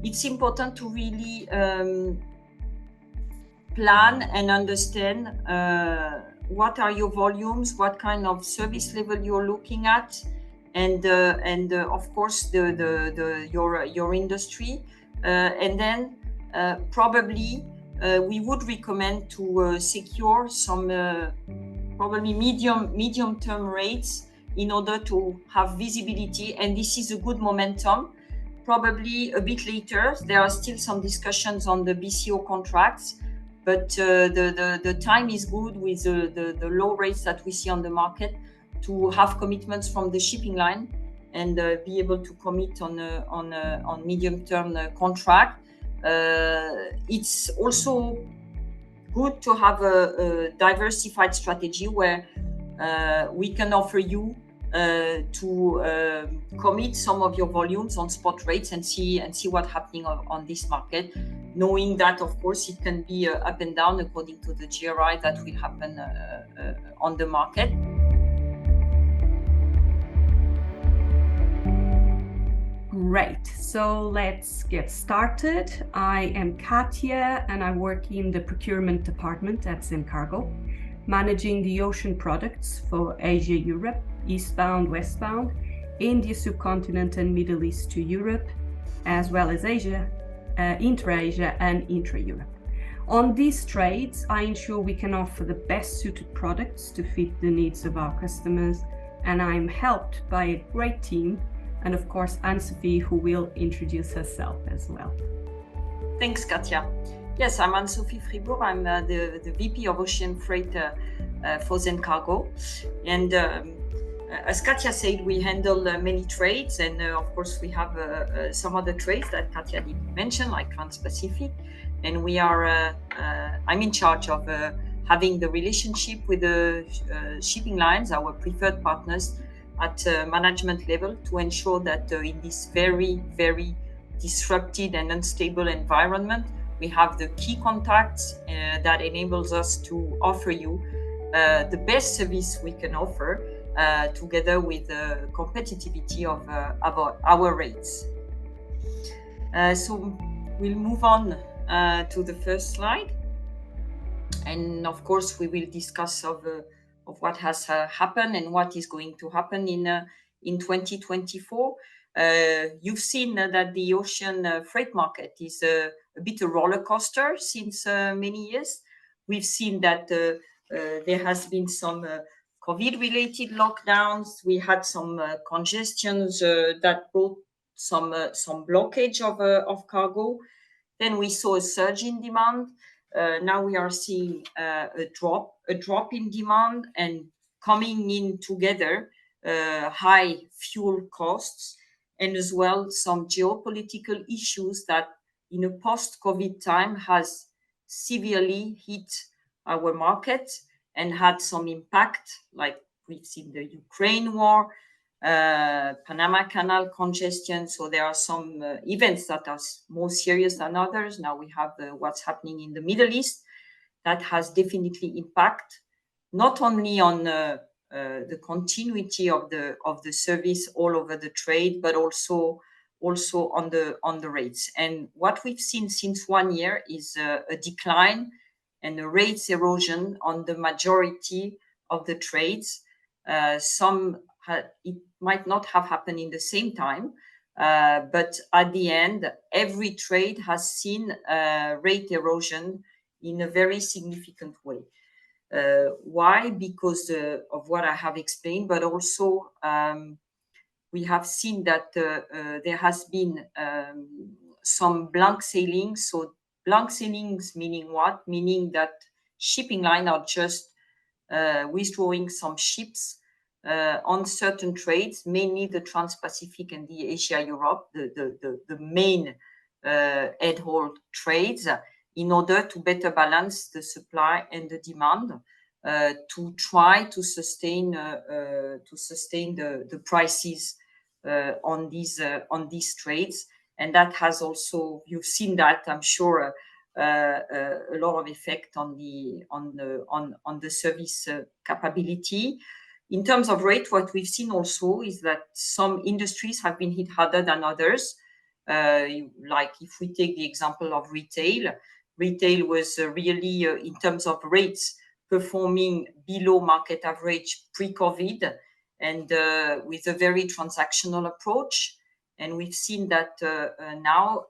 it's important to really plan and understand what are your volumes, what kind of service level you're looking at, and of course your industry, and then probably we would recommend to secure some probably medium term rates in order to have visibility, and this is a good momentum. Probably a bit later, there are still some discussions on the BCO contracts, but the time is good with the low rates that we see on the market to have commitments from the shipping line and be able to commit on medium-term contract. It's also good to have a diversified strategy where we can offer you to commit some of your volumes on spot rates and see what's happening on this market, knowing that of course it can be up and down according to the GRI that will happen on the market. Great, so let's get started. I am Catia and I work in the procurement department at Zencargo, managing the ocean products for Asia, Europe, eastbound, westbound, India subcontinent and Middle East to Europe, as well as Asia, intra-Asia and intra-Europe. On these trades, I ensure we can offer the best suited products to fit the needs of our customers, and I'm helped by a great team, and of course Anne-Sophie, who will introduce herself as well. Thanks, Catia. Yes, I'm Anne-Sophie Fribourg. I'm the VP of Ocean Freight for Zencargo. And as Catia said, we handle many trades, and of course we have some other trades that Catia didn't mention, like Trans-Pacific. And we are, I'm in charge of having the relationship with the shipping lines, our preferred partners, at management level to ensure that in this very, very disrupted and unstable environment, we have the key contacts that enables us to offer you the best service we can offer together with the competitivity of our rates. So we'll move on to the first slide. And of course, we will discuss of what has happened and what is going to happen in 2024. You've seen that the ocean freight market is a bit a roller coaster since many years. We've seen that there has been some COVID-related lockdowns. We had some congestions that brought some blockage of cargo. Then we saw a surge in demand. Now we are seeing a drop in demand, and coming in together high fuel costs, and as well some geopolitical issues that in a post-COVID time has severely hit our market and had some impact, like we've seen the Ukraine war, Panama Canal congestion. So there are some events that are more serious than others. Now we have what's happening in the Middle East that has definitely impact not only on the continuity of the service all over the trade, but also on the rates. And what we've seen since 1 year is a decline and a rates erosion on the majority of the trades. It might not have happened in the same time, but at the end, every trade has seen rate erosion in a very significant way. Why? Because of what I have explained, but also we have seen that there has been some blank sailings. So blank sailings meaning what? Meaning that shipping lines are just withdrawing some ships on certain trades, mainly the Trans-Pacific and the Asia-Europe, the main head-haul trades, in order to better balance the supply and the demand, to try to sustain the prices on these trades. And that has also, you've seen that, I'm sure, a lot of effect on the service capability. In terms of rate, what we've seen also is that some industries have been hit harder than others. Like if we take the example of retail was really, in terms of rates, performing below market average pre-COVID, and with a very transactional approach. And we've seen that now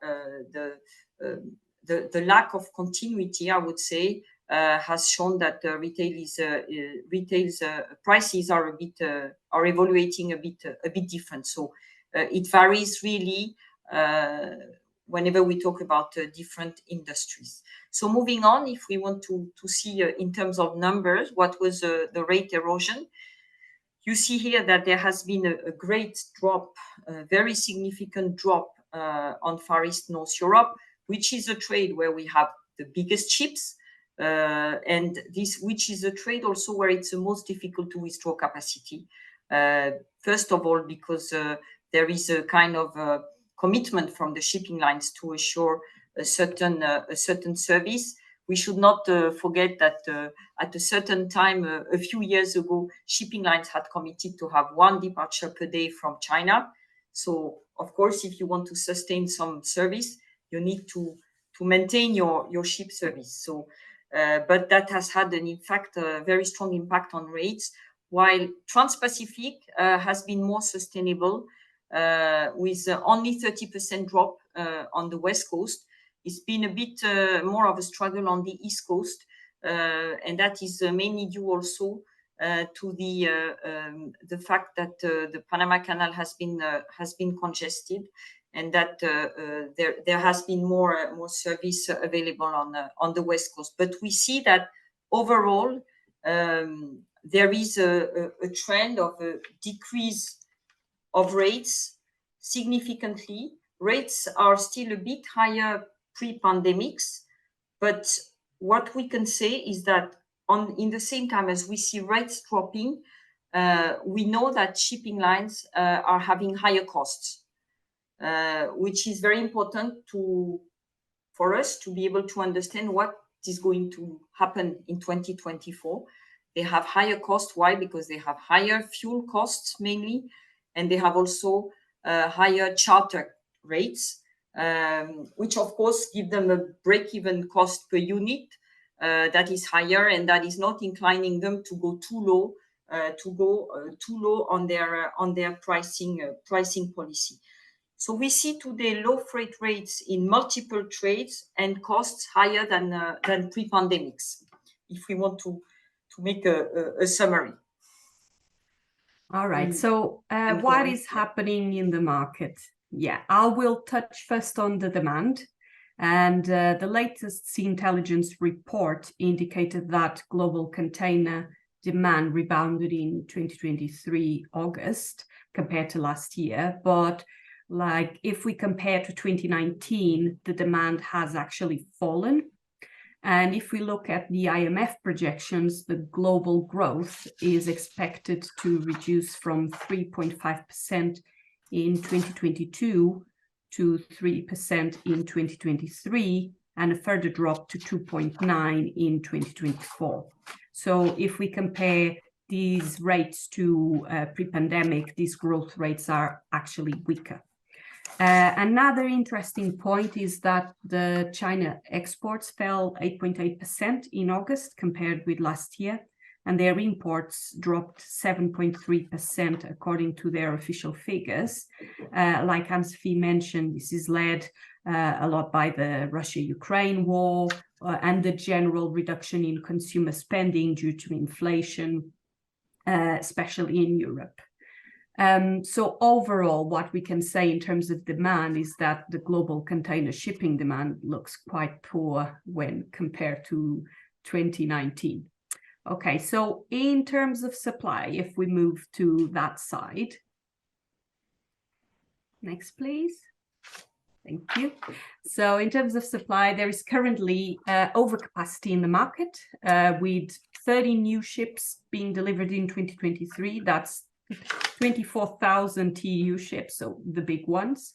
the lack of continuity, I would say, has shown that retail's prices are evaluating a bit different. So it varies really whenever we talk about different industries. So moving on, if we want to see in terms of numbers, what was the rate erosion, you see here that there has been a great drop, a very significant drop on Far East North Europe, which is a trade where we have the biggest ships, and this, which is a trade also where it's the most difficult to withdraw capacity. First of all, because there is a kind of commitment from the shipping lines to assure a certain service. We should not forget that at a certain time, a few years ago, shipping lines had committed to have 1 departure per day from China. So, of course, if you want to sustain some service, you need to maintain your ship service. So, but that has had an impact, a very strong impact on rates, while Trans-Pacific has been more sustainable, with only 30% drop on the West Coast. It's been a bit more of a struggle on the East Coast, and that is mainly due also to the fact that the Panama Canal has been congested, and that there has been more service available on the West Coast. But we see that overall there is a trend of a decrease of rates significantly. Rates are still a bit higher pre-pandemics, but what we can say is that in the same time as we see rates dropping, we know that shipping lines are having higher costs, which is very important for us to be able to understand what is going to happen in 2024. They have higher costs. Why? Because they have higher fuel costs mainly, and they have also higher charter rates, which of course give them a break-even cost per unit that is higher, and that is not inclining them to go too low, on their pricing policy. So we see today low freight rates in multiple trades and costs higher than pre-pandemics, if we want to make a summary. All right. So what is happening in the market? Yeah, I will touch first on the demand. And the latest Sea Intelligence report indicated that global container demand rebounded in 2023 August compared to last year. But like if we compare to 2019, the demand has actually fallen. And if we look at the IMF projections, the global growth is expected to reduce from 3.5% in 2022 to 3% in 2023, and a further drop to 2.9% in 2024. So if we compare these rates to pre-pandemic, these growth rates are actually weaker. Another interesting point is that the China exports fell 8.8% in August compared with last year, and their imports dropped 7.3% according to their official figures. Like Anne-Sophie mentioned, this is led a lot by the Russia-Ukraine war and the general reduction in consumer spending due to inflation, especially in Europe. So overall, what we can say in terms of demand is that the global container shipping demand looks quite poor when compared to 2019. Okay, so in terms of supply, if we move to that side. Next, please. Thank you. So in terms of supply, there is currently overcapacity in the market with 30 new ships being delivered in 2023. That's 24,000 TEU ships, so the big ones.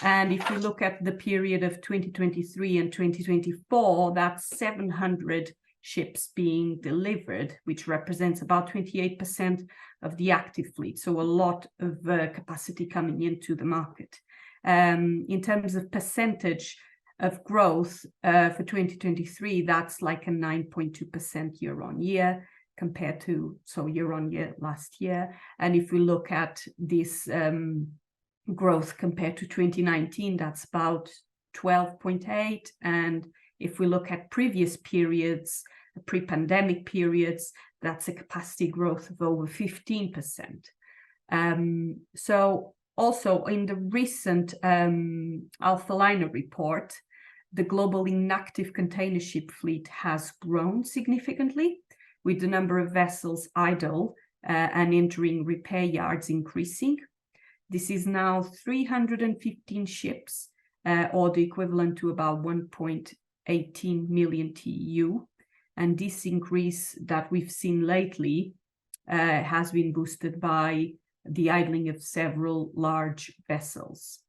And if you look at the period of 2023 and 2024, that's 700 ships being delivered, which represents about 28% of the active fleet. So a lot of capacity coming into the market. In terms of percentage of growth for 2023, that's like a 9.2% year on year compared to, so year on year last year. And if we look at this growth compared to 2019, that's about 12.8. And if we look at previous periods, pre-pandemic periods, that's a capacity growth of over 15%. So also in the recent Alphaliner report, the global inactive container ship fleet has grown significantly, with the number of vessels idle and entering repair yards increasing. This is now 315 ships, or the equivalent to about 1.18 million TEU. And this increase that we've seen lately has been boosted by the idling of several large vessels.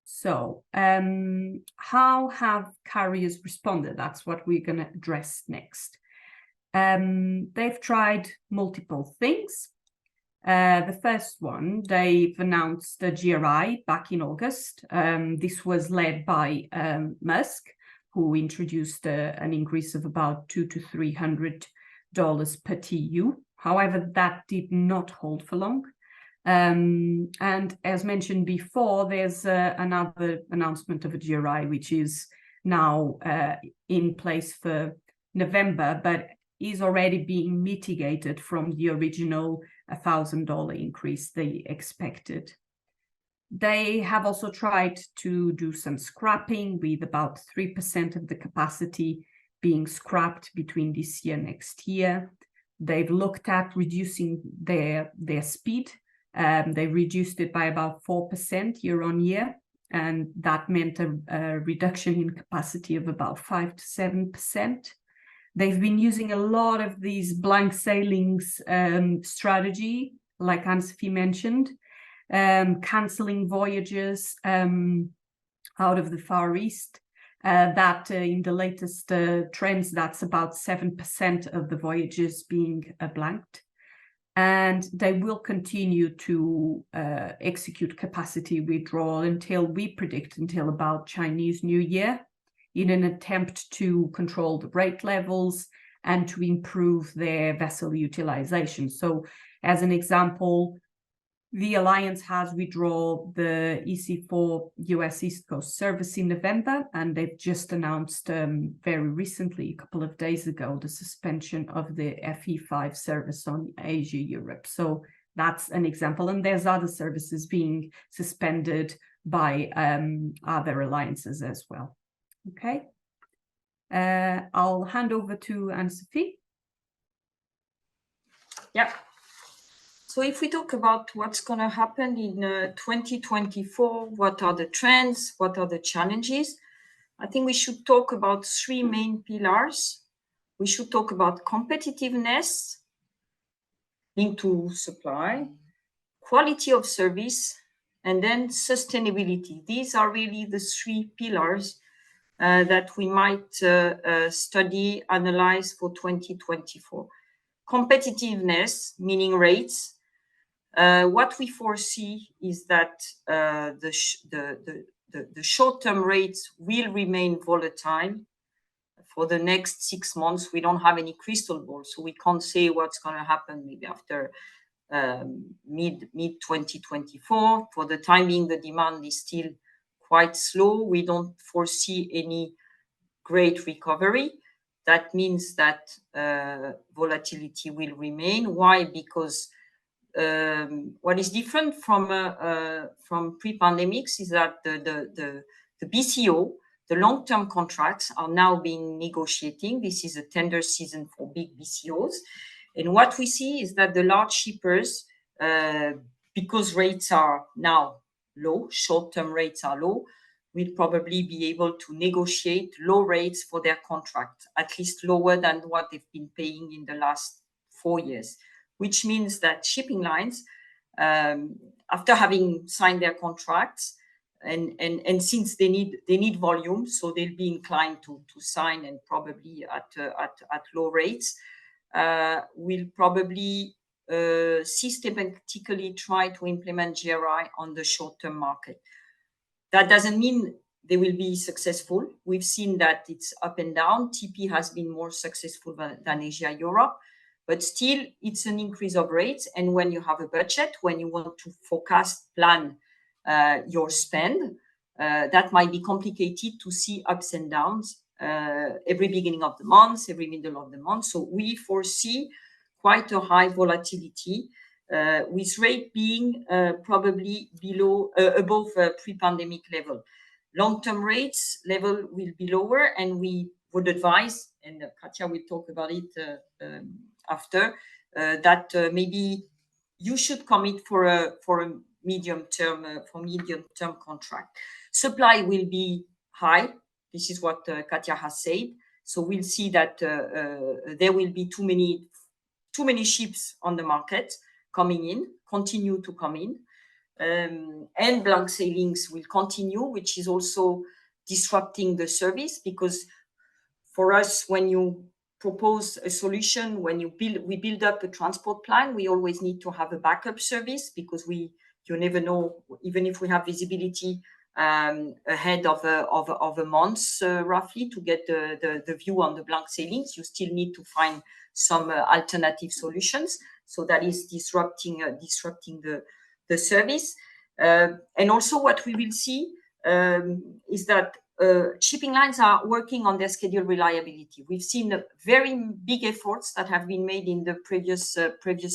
So how have carriers responded? That's what we're going to address next. They've tried multiple things. The first one, they've announced a GRI back in August. This was led by Musk, who introduced an increase of about $200 to $300 per TEU. However, that did not hold for long. And as mentioned before, there's another announcement of a GRI, which is now in place for November, but is already being mitigated from the original $1,000 increase they expected. They have also tried to do some scrapping, with about 3% of the capacity being scrapped between this year and next year. They've looked at reducing their speed. They reduced it by about 4% year on year, and that meant a reduction in capacity of about 5 to 7%. They've been using a lot of these blank sailings strategy, like Anne-Sophie mentioned, cancelling voyages out of the Far East. That in the latest trends, that's about 7% of the voyages being blanked. And they will continue to execute capacity withdrawal until about Chinese New Year, in an attempt to control the rate levels and to improve their vessel utilization. So as an example, the Alliance has withdrawn the EC4 US East Coast service in November, and they've just announced very recently, a couple of days ago, the suspension of the FE5 service on Asia-Europe. So that's an example, and there's other services being suspended by other alliances as well. Okay, I'll hand over to Anne-Sophie. Yeah. So if we talk about what's going to happen in 2024, what are the trends, what are the challenges, I think we should talk about three main pillars. We should talk about competitiveness linked to supply, quality of service, and then sustainability. These are really the three pillars that we might study, analyze for 2024. Competitiveness, meaning rates. What we foresee is that the short-term rates will remain volatile for the next 6 months. We don't have any crystal ball, so we can't say what's going to happen maybe after mid-2024. For the time being, the demand is still quite slow. We don't foresee any great recovery. That means that volatility will remain. Why? Because what is different from pre-pandemics is that the BCO, the long-term contracts, are now being negotiating. This is a tender season for big BCOs. And what we see is that the large shippers, because rates are now low, short-term rates are low, will probably be able to negotiate low rates for their contract, at least lower than what they've been paying in the last 4 years, which means that shipping lines, after having signed their contracts, and since they need volume, so they'll be inclined to sign, and probably at low rates, will probably systematically try to implement GRI on the short-term market. That doesn't mean they will be successful. We've seen that it's up and down. TP has been more successful than Asia, Europe, but still it's an increase of rates. And when you have a budget, when you want to forecast, plan your spend, that might be complicated to see ups and downs every beginning of the month, every middle of the month. So we foresee quite a high volatility, with rate being probably above pre-pandemic level. Long-term rates level will be lower, and we would advise, and Catia will talk about it after, that maybe you should commit for a medium-term contract. Supply will be high. This is what Catia has said. So we'll see that there will be too many ships on the market continue to come in. And blank sailings will continue, which is also disrupting the service, because for us, when you propose a solution, when we build up a transport plan, we always need to have a backup service, because you never know, even if we have visibility ahead of a month roughly to get the view on the blank sailings, you still need to find some alternative solutions. So that is disrupting the service. And also what we will see is that shipping lines are working on their schedule reliability. We've seen very big efforts that have been made in the previous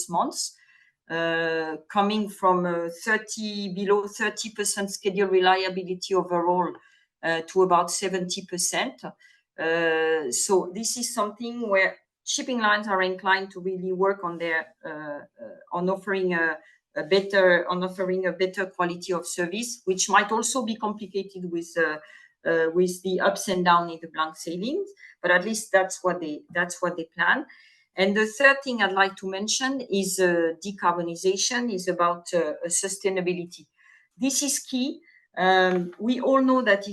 months, coming from below 30% schedule reliability overall to about 70%. So this is something where shipping lines are inclined to really work on their on offering a better quality of service, which might also be complicated with the ups and downs in the blank sailings, but at least that's what they plan. And the third thing I'd like to mention is decarbonization, is about sustainability. This is key. We all know that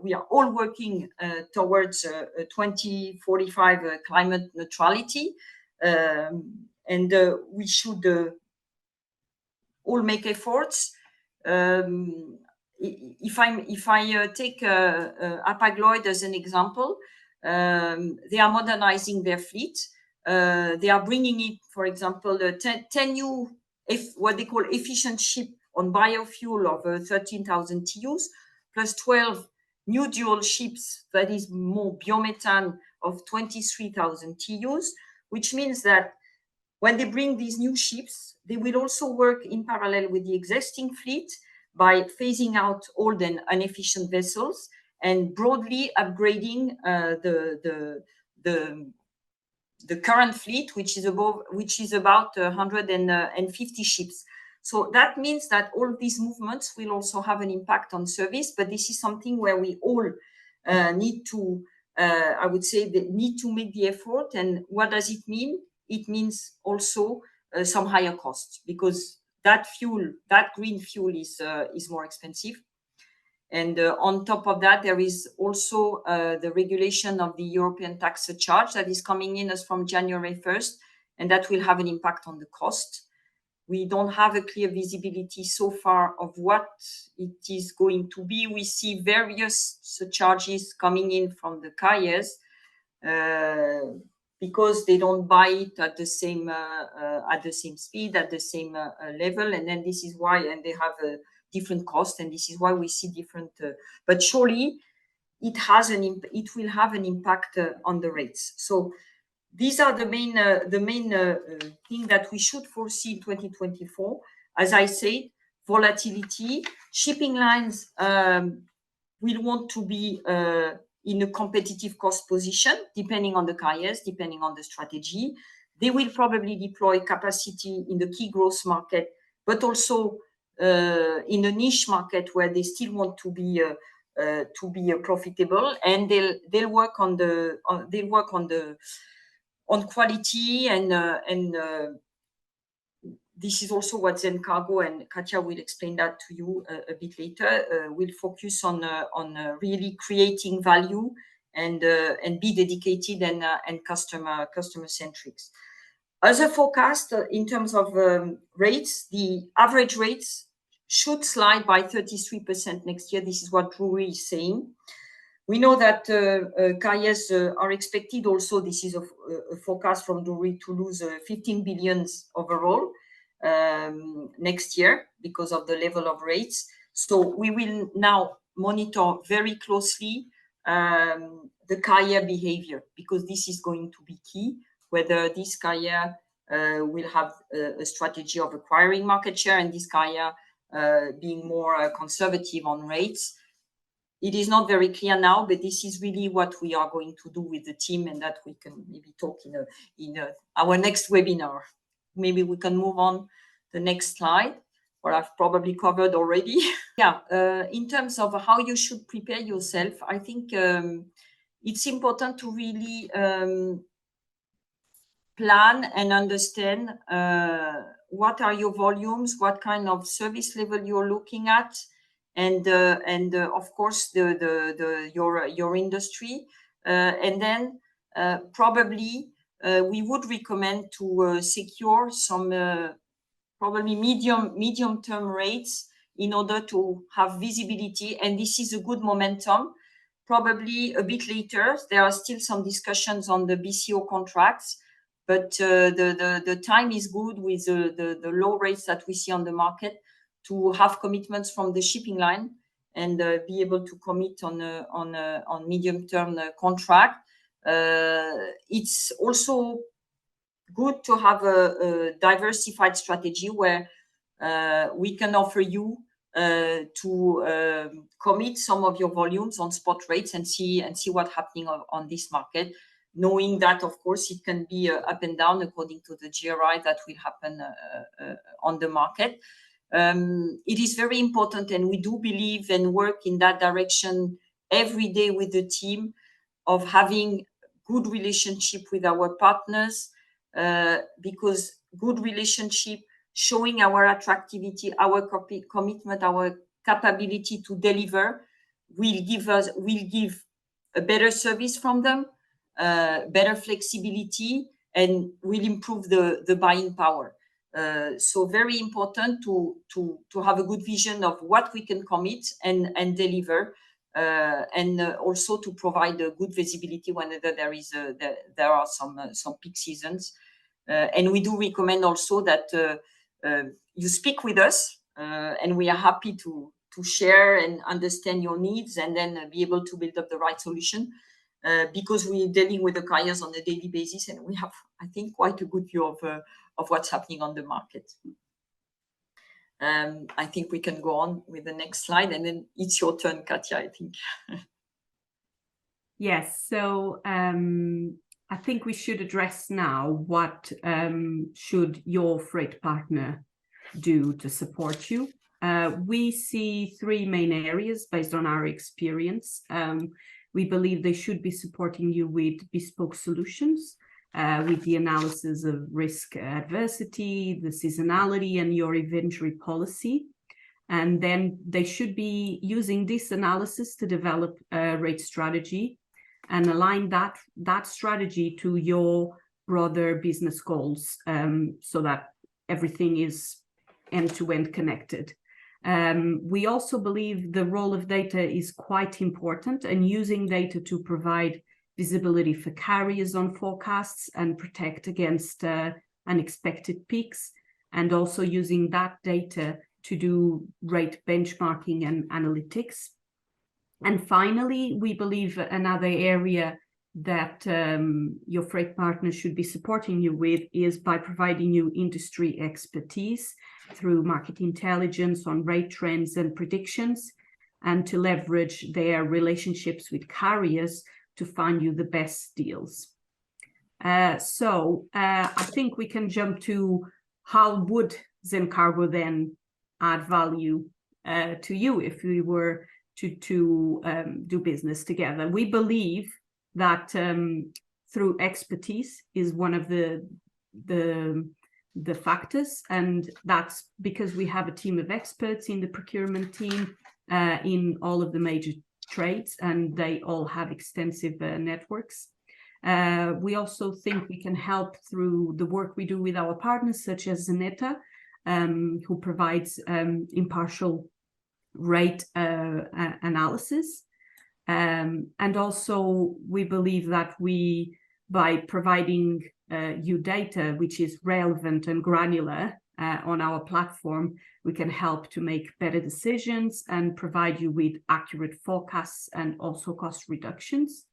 we are all working towards 2045 climate neutrality, and we should all make efforts. If I take Hapag-Lloyd as an example, they are modernizing their fleet. They are bringing it, for example, 10 new, what they call efficient ship on biofuel of 13,000 TEUs, plus 12 new dual ships, that is more biomethane, of 23,000 TEUs, which means that when they bring these new ships, they will also work in parallel with the existing fleet by phasing out old and inefficient vessels and broadly upgrading the current fleet, which is about 150 ships. So that means that all these movements will also have an impact on service, but this is something where we all need to, I would say, need to make the effort. And what does it mean? It means also some higher costs, because that green fuel is more expensive. And on top of that, there is also the regulation of the European tax surcharge that is coming in as from January 1st, and that will have an impact on the cost. We don't have a clear visibility so far of what it is going to be. We see various surcharges coming in from the carriers because they don't buy it at the same speed, at the same level, and then this is why, and they have a different cost, and this is why we see different. But surely, it will have an impact on the rates. So these are the main thing that we should foresee in 2024. As I said, volatility. Shipping lines will want to be in a competitive cost position, depending on the carriers, depending on the strategy. They will probably deploy capacity in the key growth market, but also in a niche market where they still want to be profitable, and they'll work on quality and this is also what Zencargo, and Catia will explain that to you a bit later, will focus on really creating value and be dedicated and customer centric. As a forecast, in terms of rates, the average rates should slide by 33% next year. This is what Drury is saying. We know that carriers are expected also, this is a forecast from Drury, to lose 15 billion overall next year because of the level of rates. So we will now monitor very closely the carrier behavior, because this is going to be key, whether this carrier will have a strategy of acquiring market share and this carrier being more conservative on rates. It is not very clear now, but this is really what we are going to do with the team, and that we can maybe talk in our next webinar. Maybe we can move on the next slide, or I've probably covered already. Yeah, in terms of how you should prepare yourself, I think it's important to really plan and understand what are your volumes, what kind of service level you're looking at, and of course your industry, and then probably we would recommend to secure some probably medium-term rates in order to have visibility, and this is a good momentum. Probably a bit later, there are still some discussions on the BCO contracts, but the time is good with the low rates that we see on the market to have commitments from the shipping line and be able to commit on medium-term contract. It's also good to have a diversified strategy where we can offer you to commit some of your volumes on spot rates and see what's happening on this market, knowing that, of course, it can be up and down according to the GRI that will happen on the market. It is very important, and we do believe and work in that direction every day with the team, of having good relationship with our partners, because good relationship, showing our attractivity, our commitment, our capability to deliver, will give a better service from them, better flexibility, and will improve the buying power. So very important to have a good vision of what we can commit and deliver, and also to provide a good visibility whenever there are some peak seasons. And we do recommend also that you speak with us, and we are happy to share and understand your needs, and then be able to build up the right solution, because we're dealing with the carriers on a daily basis, and we have, I think, quite a good view of what's happening on the market. I think we can go on with the next slide, and then it's your turn, Catia, I think. Yes, so I think we should address now what should your freight partner do to support you. We see three main areas based on our experience. We believe they should be supporting you with bespoke solutions, with the analysis of risk adversity, the seasonality, and your inventory policy. And then they should be using this analysis to develop a rate strategy and align that strategy to your broader business goals, so that everything is end-to-end connected. We also believe the role of data is quite important, and using data to provide visibility for carriers on forecasts and protect against unexpected peaks, and also using that data to do rate benchmarking and analytics. And finally, we believe another area that your freight partner should be supporting you with is by providing you industry expertise through market intelligence on rate trends and predictions, and to leverage their relationships with carriers to find you the best deals. So I think we can jump to how would Zencargo then add value to you if we were to do business together. We believe that through expertise is one of the factors, and that's because we have a team of experts in the procurement team in all of the major trades, and they all have extensive networks. We also think we can help through the work we do with our partners, such as Zeneta, who provides impartial rate analysis. And also, we believe that by providing you data which is relevant and granular on our platform, we can help to make better decisions and provide you with accurate forecasts and also cost reductions.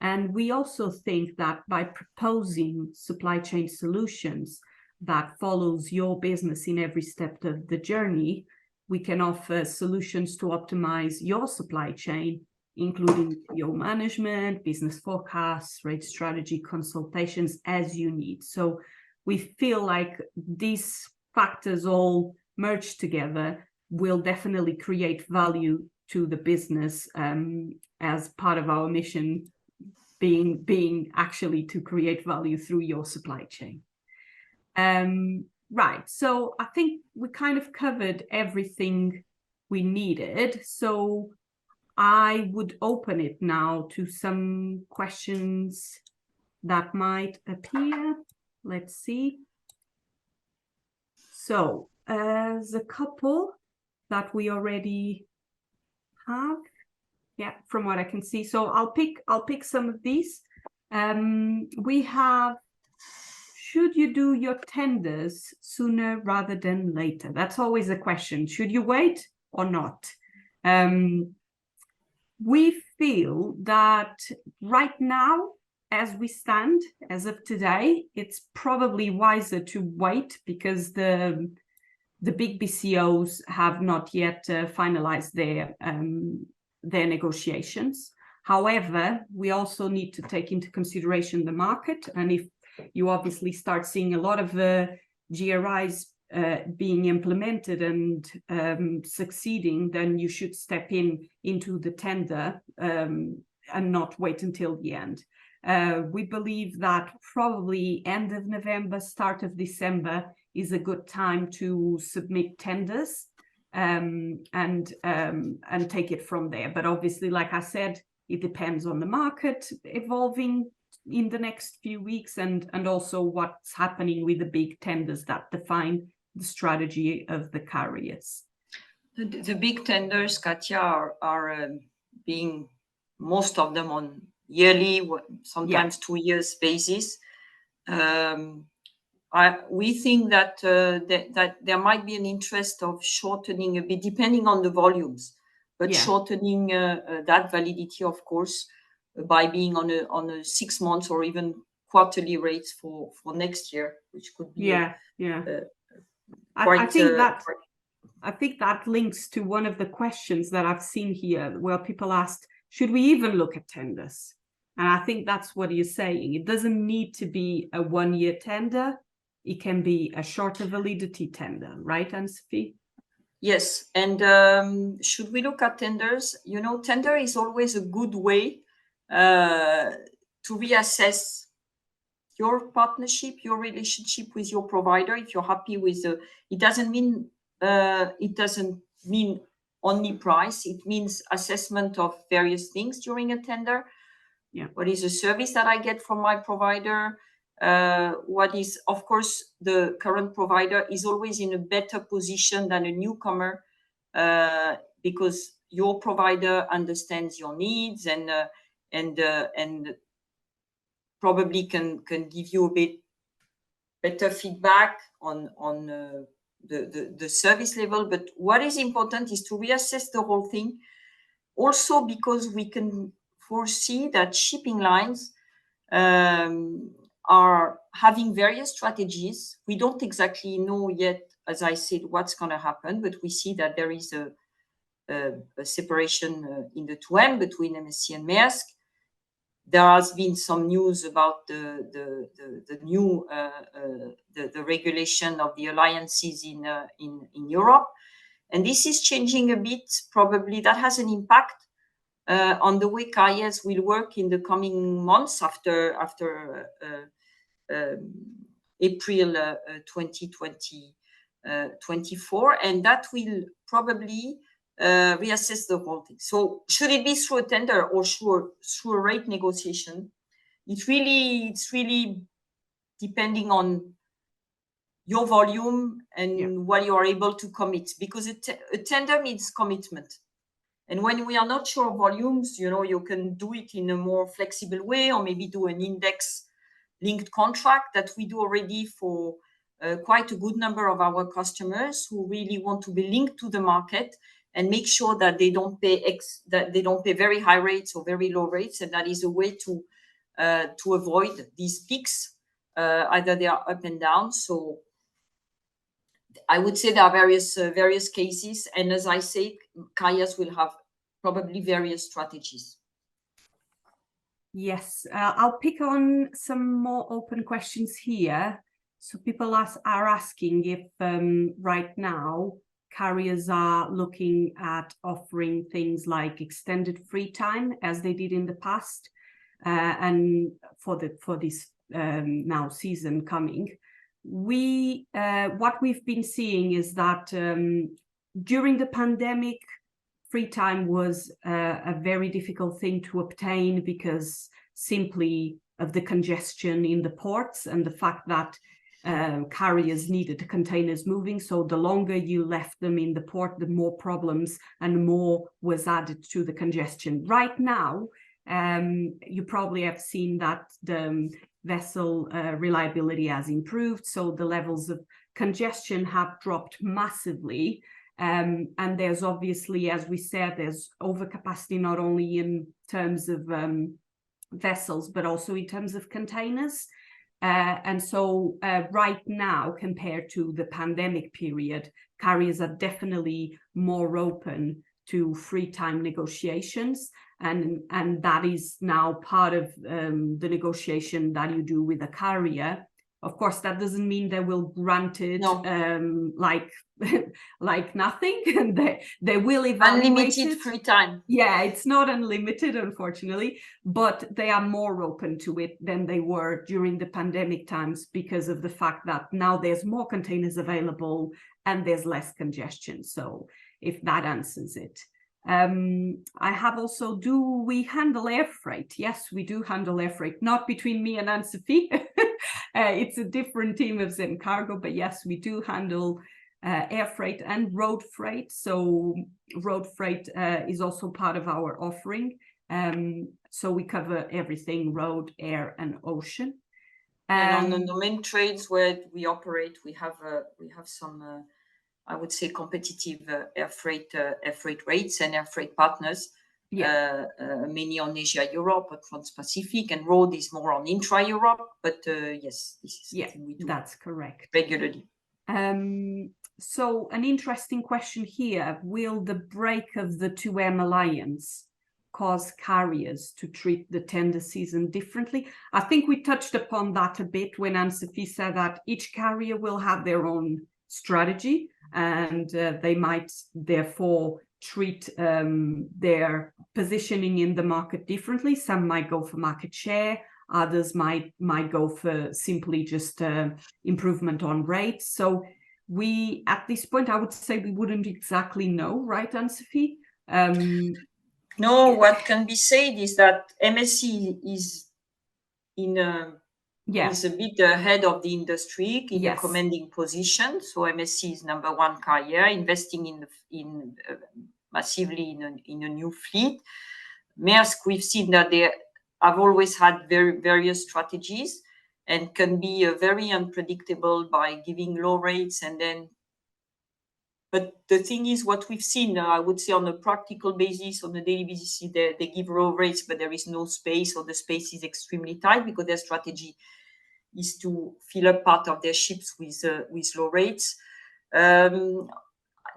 And we also think that by proposing supply chain solutions that follows your business in every step of the journey, we can offer solutions to optimize your supply chain, including PO management, business forecasts, rate strategy consultations as you need. So we feel like these factors all merged together will definitely create value to the business, as part of our mission being actually to create value through your supply chain. Right, so I think we kind of covered everything we needed. So I would open it now to some questions that might appear. Let's see. So there's a couple that we already have. Yeah, from what I can see. So I'll pick some of these. We have, should you do your tenders sooner rather than later? That's always a question. Should you wait or not? We feel that right now, as we stand, as of today, it's probably wiser to wait because the big BCOs have not yet finalized their negotiations. However, we also need to take into consideration the market, and if you obviously start seeing a lot of GRIs being implemented and succeeding, then you should step into the tender and not wait until the end. We believe that probably end of November, start of December is a good time to submit tenders and take it from there. But obviously, like I said, it depends on the market evolving in the next few weeks and also what's happening with the big tenders that define the strategy of the carriers. The big tenders, Catia, are being, most of them on yearly, sometimes 2 years basis. We think that that there might be an interest of shortening a bit, depending on the volumes, but shortening that validity, of course, by being on a 6 months or even quarterly rates for next year, which could be I think that links to one of the questions that I've seen here, where people asked, should we even look at tenders? And I think that's what you're saying. It doesn't need to be a 1-year tender. It can be a shorter validity tender, right, Anne-Sophie? Yes, and should we look at tenders? You know, tender is always a good way to reassess your partnership, your relationship with your provider. If you're happy with it doesn't mean only price. It means assessment of various things during a tender. Yeah. What is the service that I get from my provider? What is, of course, the current provider is always in a better position than a newcomer because your provider understands your needs and probably can give you a bit better feedback on the service level. But what is important is to reassess the whole thing, also because we can foresee that shipping lines are having various strategies. We don't exactly know yet, as I said, what's going to happen, but we see that there is a separation in the 2M between MSC and Maersk. There has been some news about the new the regulation of the alliances in Europe, and this is changing a bit. Probably that has an impact on the way carriers will work in the coming months after April 2024, and that will probably reassess the whole thing. So should it be through a tender or through a rate negotiation? it's really depending on your volume and what you are able to commit, because a tender means commitment. And when we are not sure of volumes, you can do it in a more flexible way, or maybe do an index linked contract that we do already for quite a good number of our customers who really want to be linked to the market and make sure that they don't pay very high rates or very low rates, and that is a way to avoid these peaks. Either they are up and down. So I would say there are various cases, and as I say, carriers will have probably various strategies. Yes, I'll pick on some more open questions here. So people are asking if right now carriers are looking at offering things like extended free time as they did in the past, and for this now season coming. What we've been seeing is that during the pandemic, free time was a very difficult thing to obtain because simply of the congestion in the ports and the fact that carriers needed the containers moving. So the longer you left them in the port, the more problems and more was added to the congestion. Right now, you probably have seen that the vessel reliability has improved. So the levels of congestion have dropped massively. And there's obviously, as we said, there's overcapacity not only in terms of vessels, but also in terms of containers. And so right now, compared to the pandemic period, carriers are definitely more open to free time negotiations. And that is now part of the negotiation that you do with a carrier. Of course, that doesn't mean they will grant it like nothing, and they will evaluate unlimited free time. Yeah, it's not unlimited, unfortunately, but they are more open to it than they were during the pandemic times because of the fact that now there's more containers available and there's less congestion. So if that answers it. I have also, do we handle air freight? Yes, we do handle air freight, not between me and Anne-Sophie. It's a different team of Zencargo, but yes, we do handle air freight and road freight. So road freight is also part of our offering. So we cover everything, road, air, and ocean. And on the main trades where we operate, we have some I would say competitive air freight rates and air freight partners. Mainly on Asia, Europe, but Trans-Pacific, and road is more on intra-Europe. But yes, this is something we do. That's correct. Regularly. So an interesting question here: will the break of the 2M alliance cause carriers to treat the tender season differently? I think we touched upon that a bit when Anne-Sophie said that each carrier will have their own strategy, and they might therefore treat their positioning in the market differently. Some might go for market share, others might go for simply just improvement on rates. So we, at this point, I would say we wouldn't exactly know, right, Anne-Sophie? No, what can be said is that MSC is is a bit ahead of the industry in a commanding position. So MSC is number one carrier, investing massively in a new fleet. Maersk, we've seen that they have always had various strategies and can be very unpredictable by giving low rates and then. But the thing is, what we've seen, I would say on a practical basis, on a daily basis, they give low rates, but there is no space, or the space is extremely tight because their strategy is to fill up part of their ships with low rates. There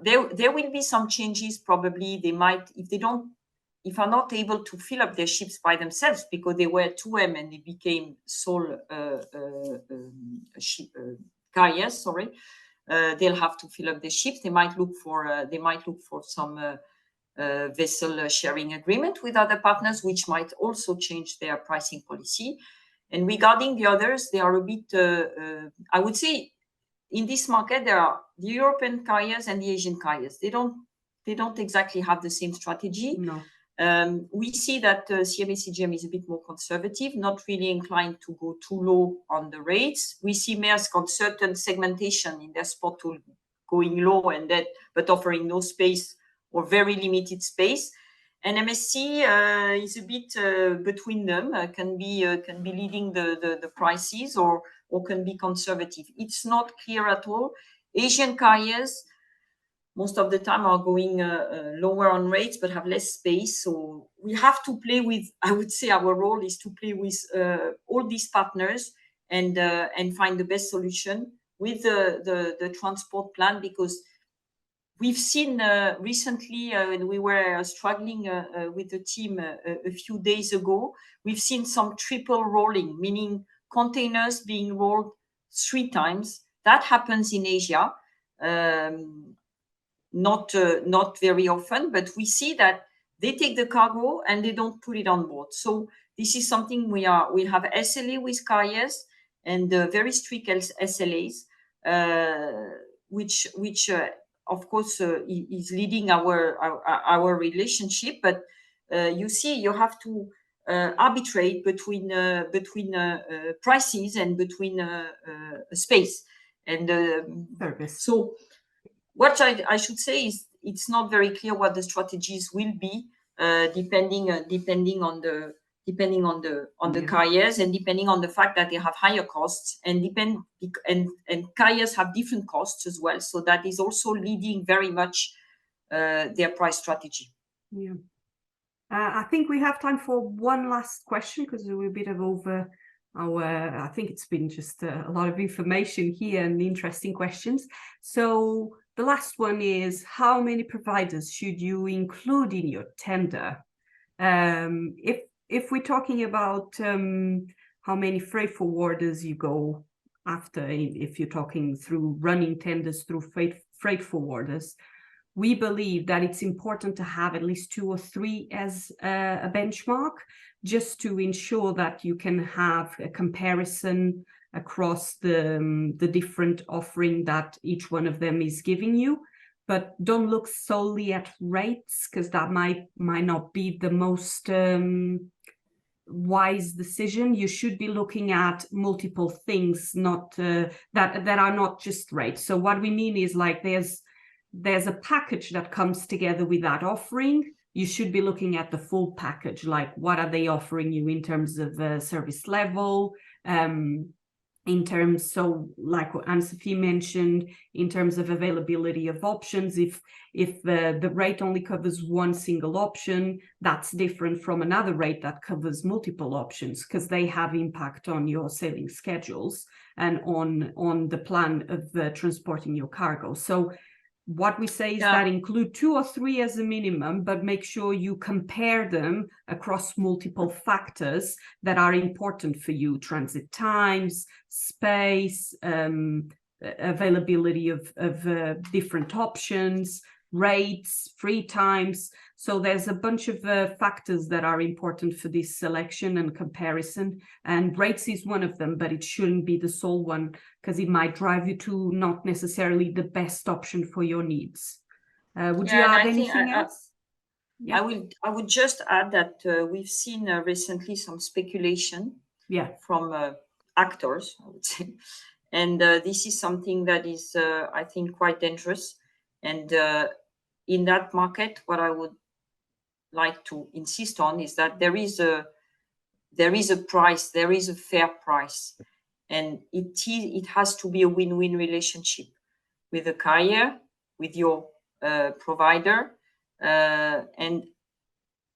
will be some changes. Probably they might, if are not able to fill up their ships by themselves because they were 2M and they became sole carriers. Sorry. They'll have to fill up the ships. They might look for some vessel sharing agreement with other partners, which might also change their pricing policy. And regarding the others, they are a bit. I would say, in this market, there are the European carriers and the Asian carriers. They don't exactly have the same strategy. No. We see that CMA CGM is a bit more conservative, not really inclined to go too low on the rates. We see Maersk on certain segmentation in their spot tool going low and that, but offering no space or very limited space. And MSC is a bit between them, can be leading the prices or can be conservative. It's not clear at all. Asian carriers most of the time are going lower on rates but have less space. So we have to play with, I would say our role is to play with all these partners and find the best solution with the transport plan, because we've seen recently, when we were struggling with the team a few days ago, we've seen some triple rolling, meaning containers being rolled 3 times. That happens in Asia. Not very often, but we see that they take the cargo and they don't put it on board. So this is something we have SLA with carriers and very strict SLAs, which of course is leading our relationship. But you see, you have to arbitrate between prices and between space and service. So what I should say is it's not very clear what the strategies will be, depending on the carriers and depending on the fact that they have higher costs and carriers have different costs as well. So that is also leading very much their price strategy. Yeah. I think we have time for one last question because we're a bit over our, I think it's been just a lot of information here and interesting questions. So the last one is, how many providers should you include in your tender? If we're talking about how many freight forwarders you go after, if you're talking through running tenders through freight forwarders, we believe that it's important to have at least 2 or 3 as a benchmark, just to ensure that you can have a comparison across the different offering that each one of them is giving you. But don't look solely at rates, because that might not be the most wise decision. You should be looking at multiple things, not that are not just rates. So what we mean is, like, there's a package that comes together with that offering. You should be looking at the full package, like what are they offering you in terms of service level, in terms, so like what Anne-Sophie mentioned, in terms of availability of options. If the rate only covers one single option, that's different from another rate that covers multiple options, because they have impact on your sailing schedules and on the plan of transporting your cargo. So what we say is that include 2 or 3 as a minimum, but make sure you compare them across multiple factors that are important for you: transit times, space, availability of different options, rates, free times. So there's a bunch of factors that are important for this selection and comparison, and rates is one of them, but it shouldn't be the sole one, because it might drive you to not necessarily the best option for your needs. Would you add anything else? Yeah. I would just add that we've seen recently some speculation from actors, I would say, and this is something that is I think quite dangerous. And in that market, what I would like to insist on is that there is a price, there is a fair price, and it has to be a win-win relationship with the carrier, with your provider, and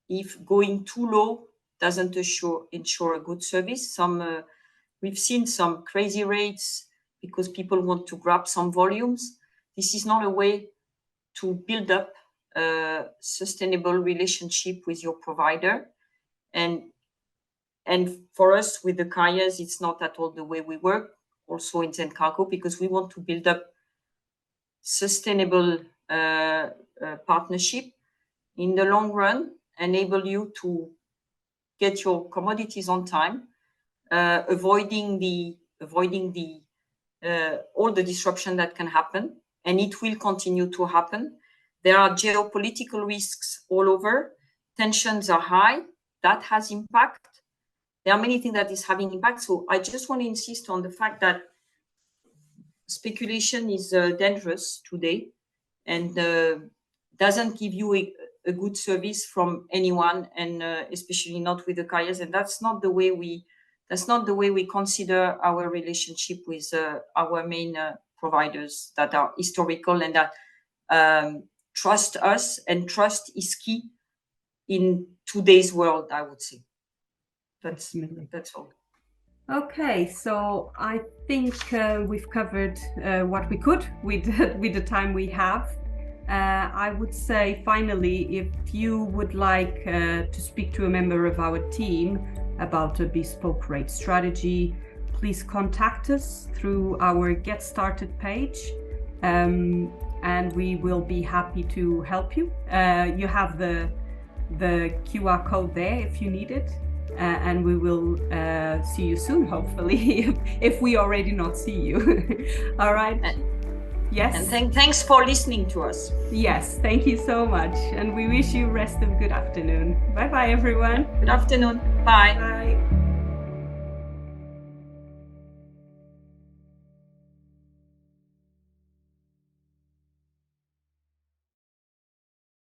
if going too low doesn't ensure a good service. We've seen some crazy rates because people want to grab some volumes. This is not a way to build up a sustainable relationship with your provider. And for us, with the carriers, it's not at all the way we work, also in Zencargo, because we want to build up sustainable partnership in the long run, enable you to get your commodities on time, avoiding all the disruption that can happen, and it will continue to happen. There are geopolitical risks all over. tensions are high. That has impact. There are many things that is having impact. So I just want to insist on the fact that speculation is dangerous today, and doesn't give you a good service from anyone, and especially not with the carriers. And that's not the way we consider our relationship with our main providers that are historical and that trust us, and trust is key in today's world, I would say. That's all. Okay, so I think we've covered what we could with the time we have. I would say, finally, if you would like to speak to a member of our team about a bespoke rate strategy, please contact us through our Get Started page, and we will be happy to help you. You have the QR code there if you need it. And we will see you soon, hopefully, if we already not see you. All right. Yes. And thanks for listening to us. Yes, thank you so much. And we wish you rest of good afternoon. Bye-bye, everyone. Good afternoon. Bye. Bye.